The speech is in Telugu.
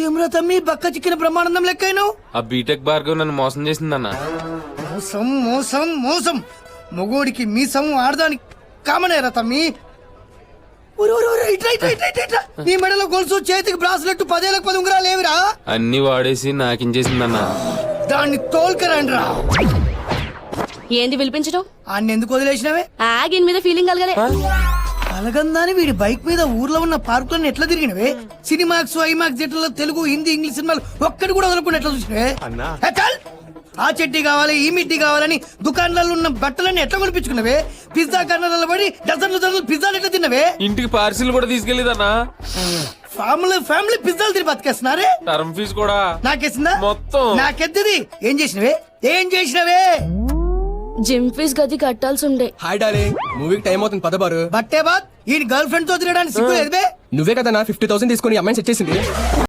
ఏమ్రా తమ్మి బక్క చిక్కిన బ్రహ్మానందం లెక్కైనావు. ఆ బీటెక్ భార్గవ్ నన్ను మోసం చేసిందన్న. మోసం మోసం మోసం. మొగోడికి మీసం ఆడదానికి కామనేరా తమ్మి. ఒరే, ఒరే, ఒరే, ఇట్రా, ఇట్రా, ఇట్రా, ఇట్రా, ఇట్రా. నీ మెడలో గొలుసు, చేతికి బ్రాస్లెట్, 10 10 ఉంగరాలు లేవురా? అన్ని వాడేసి నాకించేసిందన్న. దాన్ని తోల్కరండ్రా. ఏంది పిలిపించడం? అన్ని ఎందుకు వదిలేసినవే? ఆగిన మీద ఫీలింగ్ కలగలే. కలగందాని వీడి బైక్ మీద ఊర్లో ఉన్న పార్కులను ఎట్లా తిరిగినవే? సినిమాక్స్, ఐమాక్స్ థియేటర్లో తెలుగు, హిందీ, ఇంగ్లీష్ సినిమాలు ఒక్కటి కూడా వదలకుండా ఎట్లా చూసినవే? ఆ చెట్టి కావాలి, ఈ మిట్టి కావాలని దుకాణాలలో ఉన్న బట్టలన్నీ ఎట్లా కొనిపించుకున్నవే? పిజ్జా కార్నర్లలో పడి డజన్లు డజన్లు పిజ్జాలు ఎట్లా తిన్నవే? ఇంటికి పార్సిల్ కూడా తీసుకెళ్లేదన్నా. ఫ్యామిలీ ఫ్యామిలీ పిజ్జాలు తిని బతికేస్తున్నారే. టర్మ్ ఫీజు కూడా నాకేసిందా? మొత్తం నాకెద్దది. ఏం చేసినవే? ఏం చేసినవే? జిమ్ ఫీజ్ గది కట్టాల్సి ఉండే. హాయ్ డార్లింగ్, మూవీకి టైం అవుతుంది పద బారు. బట్టే బాత్ ఈ గర్ల్ ఫ్రెండ్ తో తిరగడానికి సిగ్గు లేదు బే? నువ్వే కదా నా 50,000 తీసుకుని అమ్మాయిని సెట్ చేసింది.